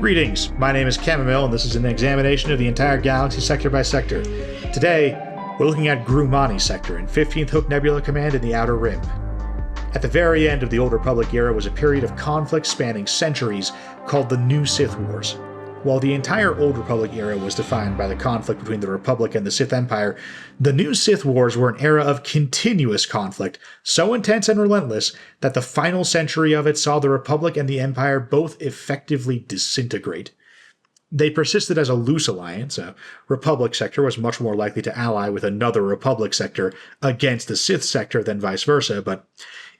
Greetings, my name is Chamomile, and this is an examination of the entire galaxy sector by sector. Today, we're looking at Grumani Sector in 15th Hook Nebula Command in the Outer Rim. At the very end of the Old Republic era was a period of conflict spanning centuries called the New Sith Wars. While the entire Old Republic era was defined by the conflict between the Republic and the Sith Empire, the New Sith Wars were an era of continuous conflict, so intense and relentless that the final century of it saw the Republic and the Empire both effectively disintegrate. They persisted as a loose alliance. A Republic sector was much more likely to ally with another Republic sector against the Sith sector than vice versa, but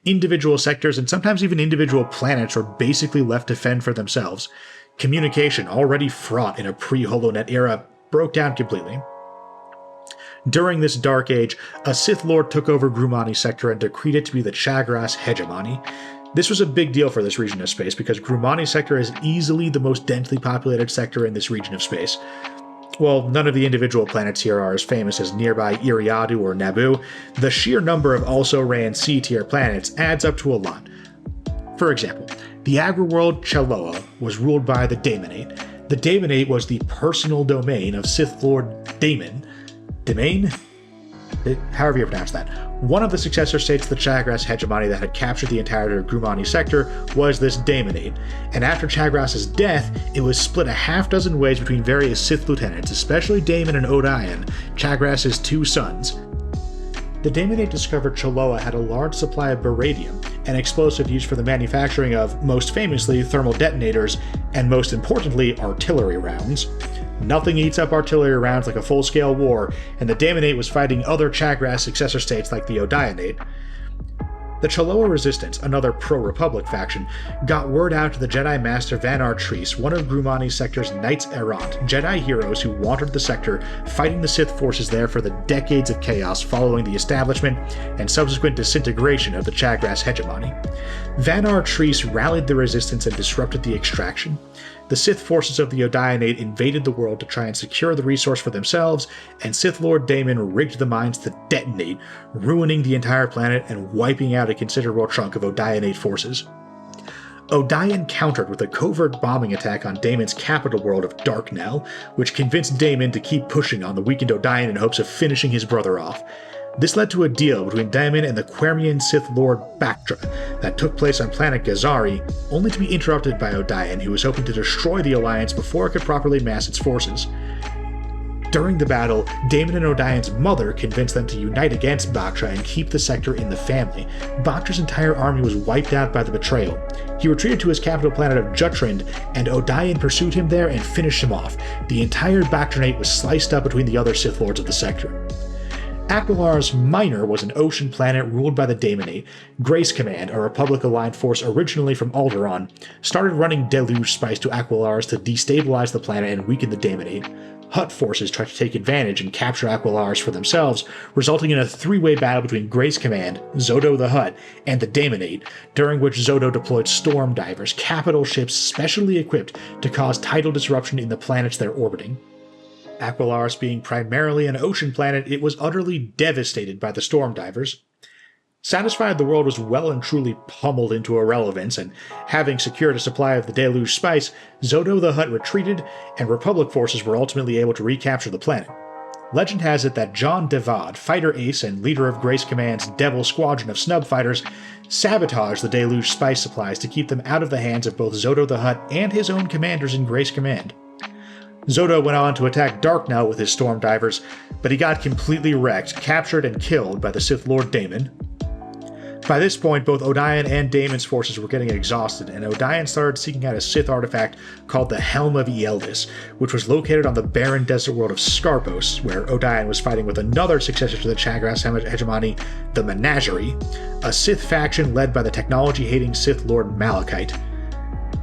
individual sectors and sometimes even individual planets were basically left to fend for themselves. Communication, already fraught in a pre-HoloNet era, broke down completely. During this dark age, a Sith Lord took over Grumani Sector and decreed it to be the Chagras hegemony. This was a big deal for this region of space because Grumani Sector is easily the most densely populated sector in this region of space. While none of the individual planets here are as famous as nearby Iriadu or Naboo, the sheer number of also-ran C-tier planets adds up to a lot. For example, the agri-world Chaloa was ruled by the Daemonate. The Daemonate was the personal domain of Sith Lord Daemon. Domain? However you pronounce that. One of the successor states of the Chagras hegemony that had captured the entirety of Grumani Sector was this Daemonate, and after Chagras's death, it was split a half-dozen ways between various Sith lieutenants, especially Daemon and Odion, Chagras's two sons. The Daemonate discovered Chaloa had a large supply of beradium, an explosive used for the manufacturing of, most famously, thermal detonators, and most importantly, artillery rounds. Nothing eats up artillery rounds like a full-scale war, and the Daemonate was fighting other Chagras successor states like the Odionate. The Chaloa Resistance, another pro-Republic faction, got word out to the Jedi Master Vanar Treese, one of Grumani Sector's Knights Errant, Jedi heroes who wandered the sector, fighting the Sith forces there for the decades of chaos following the establishment and subsequent disintegration of the Chagras hegemony. Vanar Treese rallied the resistance and disrupted the extraction. The Sith forces of the Odionate invaded the world to try and secure the resource for themselves, and Sith Lord Daemon rigged the mines to detonate, ruining the entire planet and wiping out a considerable chunk of Odionate forces. Odion countered with a covert bombing attack on Daemon's capital world of Darknell, which convinced Daemon to keep pushing on the weakened Odion in hopes of finishing his brother off. This led to a deal between Daemon and the Quermian Sith Lord Bactra that took place on planet Gazari, only to be interrupted by Odion, who was hoping to destroy the Alliance before it could properly mass its forces. During the battle, Daemon and Odion's mother convinced them to unite against Bactra and keep the sector in the family. Bactra's entire army was wiped out by the betrayal. He retreated to his capital planet of Jutrind, and Odion pursued him there and finished him off. The entire Bactranate was sliced up between the other Sith Lords of the sector. Aquilars Minor was an ocean planet ruled by the Daemonate. Grace Command, a Republic-aligned force originally from Alderaan, started running deluge spice to Aquilars to destabilize the planet and weaken the Daemonate. Hutt forces tried to take advantage and capture Aquilars for themselves, resulting in a three-way battle between Grace Command, Zodo the Hutt, and the Daemonate, during which Zodo deployed storm divers, capital ships specially equipped to cause tidal disruption in the planets they're orbiting. Aquilars being primarily an ocean planet, it was utterly devastated by the storm divers. Satisfied the world was well and truly pummeled into irrelevance, and having secured a supply of the deluge spice, Zodo the Hutt retreated, and Republic forces were ultimately able to recapture the planet. Legend has it that John Devad, fighter ace and leader of Grace Command's Devil Squadron of snub fighters, sabotaged the deluge spice supplies to keep them out of the hands of both Zodo the Hutt and his own commanders in Grace Command. Zodo went on to attack Darknell with his storm divers, but he got completely wrecked, captured, and killed by the Sith Lord Daemon. By this point, both Odion and Daemon's forces were getting exhausted, and Odion started seeking out a Sith artifact called the Helm of Eldis, which was located on the barren desert world of Scarpos, where Odion was fighting with another successor to the Chagras hegemony, the Menagerie, a Sith faction led by the technology-hating Sith Lord Malachite.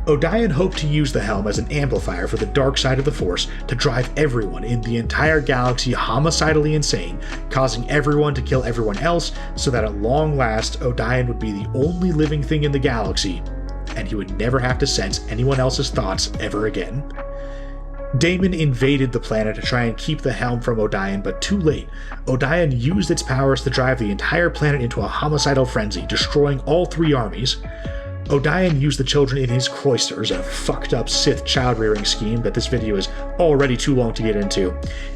Odion hoped to use the helm as an amplifier for the dark side of the Force to drive everyone in the entire galaxy homicidally insane, causing everyone to kill everyone else so that at long last Odion would be the only living thing in the galaxy, and he would never have to sense anyone else's thoughts ever again. Daemon invaded the planet to try and keep the helm from Odion, but too late. Odion used its powers to drive the entire planet into a homicidal frenzy, destroying all three armies. Odion used the children in his cloisters, a fucked up Sith child-rearing scheme that this video is already too long to get into,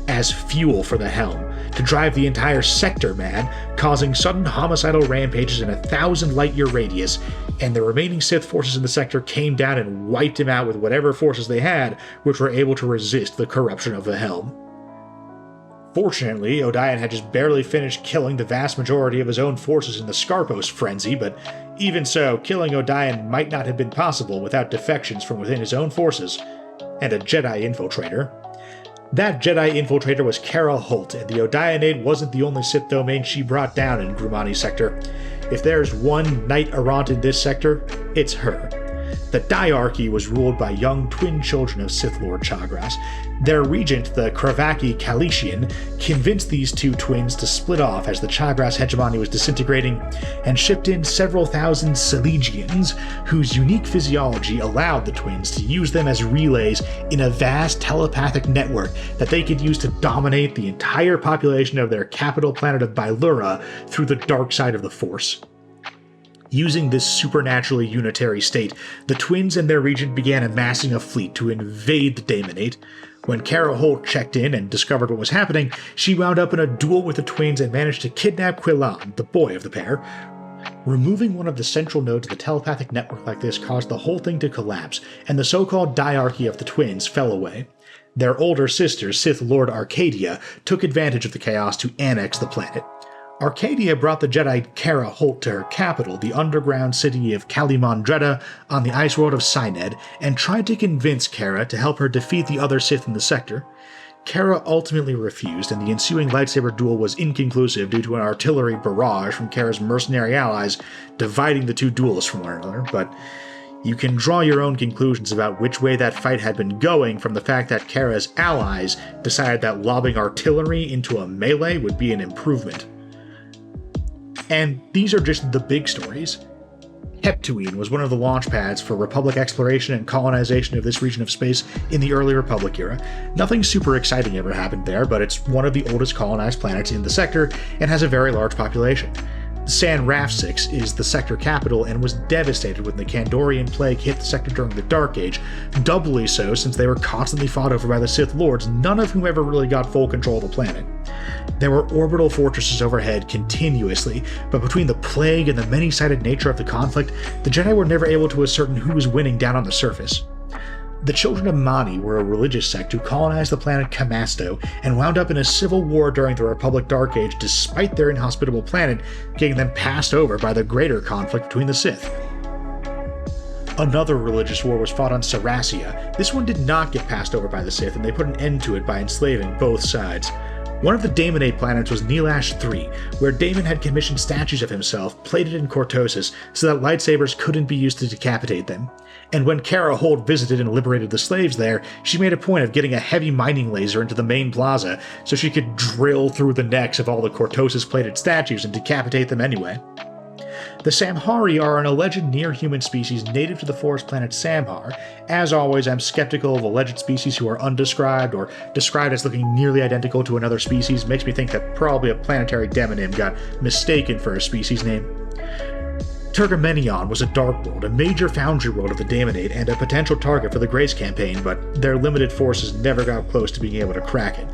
as fuel for the Helm, to drive the entire sector mad, causing sudden homicidal rampages in a 1,000 light-year radius, and the remaining Sith forces in the sector came down and wiped him out with whatever forces they had, which were able to resist the corruption of the Helm. Fortunately, Odion had just barely finished killing the vast majority of his own forces in the Scarpos frenzy, but even so, killing Odion might not have been possible without defections from within his own forces, and a Jedi infiltrator. That Jedi infiltrator was Cara Holt, and the Odionade wasn't the only Sith domain she brought down in Grumani Sector. If there's one Knight Errant in this sector, it's her. The diarchy was ruled by young twin children of Sith Lord Chagras. Their regent, the Kravaki Kalician, convinced these two twins to split off as the Chagras hegemony was disintegrating, and shipped in several thousand Selegians, whose unique physiology allowed the twins to use them as relays in a vast telepathic network that they could use to dominate the entire population of their capital planet of Bylura through the dark side of the Force. Using this supernaturally unitary state, the twins and their regent began amassing a fleet to invade the Daemonate. When Cara Holt checked in and discovered what was happening, she wound up in a duel with the twins and managed to kidnap Quillan, the boy of the pair. Removing one of the central nodes of the telepathic network like this caused the whole thing to collapse, and the so-called diarchy of the twins fell away. Their older sister, Sith Lord Arcadia, took advantage of the chaos to annex the planet. Arcadia brought the Jedi Cara Holt to her capital, the underground city of Kalimandreda on the ice world of Syned, and tried to convince Cara to help her defeat the other Sith in the sector. Cara ultimately refused, and the ensuing lightsaber duel was inconclusive due to an artillery barrage from Cara's mercenary allies dividing the two duelists from one another, but you can draw your own conclusions about which way that fight had been going from the fact that Cara's allies decided that lobbing artillery into a melee would be an improvement. And these are just the big stories. Heptuine was one of the launch pads for Republic exploration and colonization of this region of space in the early Republic era. Nothing super exciting ever happened there, but it's one of the oldest colonized planets in the sector and has a very large population. San Rafsix is the sector capital and was devastated when the Kandorian plague hit the sector during the Dark Age, doubly so since they were constantly fought over by the Sith Lords, none of whom ever really got full control of the planet. There were orbital fortresses overhead continuously, but between the plague and the many-sided nature of the conflict, the Jedi were never able to ascertain who was winning down on the surface. The Children of Mani were a religious sect who colonized the planet Kamasto and wound up in a civil war during the Republic Dark Age despite their inhospitable planet getting them passed over by the greater conflict between the Sith. Another religious war was fought on Sarasia. This one did not get passed over by the Sith, and they put an end to it by enslaving both sides. One of the Daemonade planets was Neelash III, where Daemon had commissioned statues of himself plated in cortosis so that lightsabers couldn't be used to decapitate them. And when Cara Holt visited and liberated the slaves there, she made a point of getting a heavy mining laser into the main plaza so she could drill through the necks of all the cortosis-plated statues and decapitate them anyway. The Samhari are an alleged near-human species native to the forest planet Samhar. As always, I'm skeptical of alleged species who are undescribed or described as looking nearly identical to another species. Makes me think that probably a planetary demonym got mistaken for a species name. Turgamenion was a dark world, a major foundry world of the Daemonade, and a potential target for the Grace campaign, but their limited forces never got close to being able to crack it.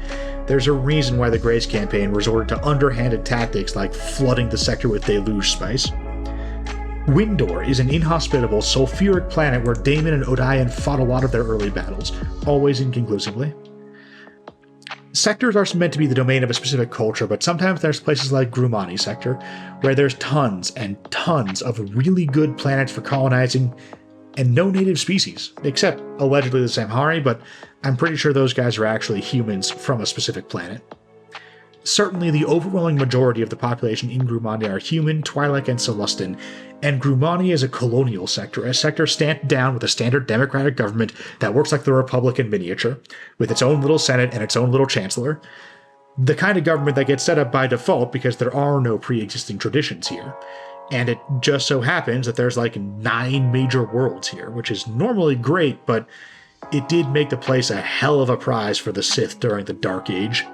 There's a reason why the Grace campaign resorted to underhanded tactics like flooding the sector with deluge spice. Windor is an inhospitable, sulfuric planet where Daemon and Odion fought a lot of their early battles, always inconclusively. Sectors are meant to be the domain of a specific culture, but sometimes there's places like Grumani Sector, where there's tons and tons of really good planets for colonizing, and no native species, except allegedly the Samhari, but I'm pretty sure those guys are actually humans from a specific planet. Certainly the overwhelming majority of the population in Grumani are human, Twi'lek, and Celestin, and Grumani is a colonial sector, a sector stamped down with a standard democratic government that works like the Republic in miniature, with its own little Senate and its own little Chancellor. The kind of government that gets set up by default because there are no pre-existing traditions here. And it just so happens that there's like 9 major worlds here, which is normally great, but it did make the place a hell of a prize for the Sith during the Dark Age.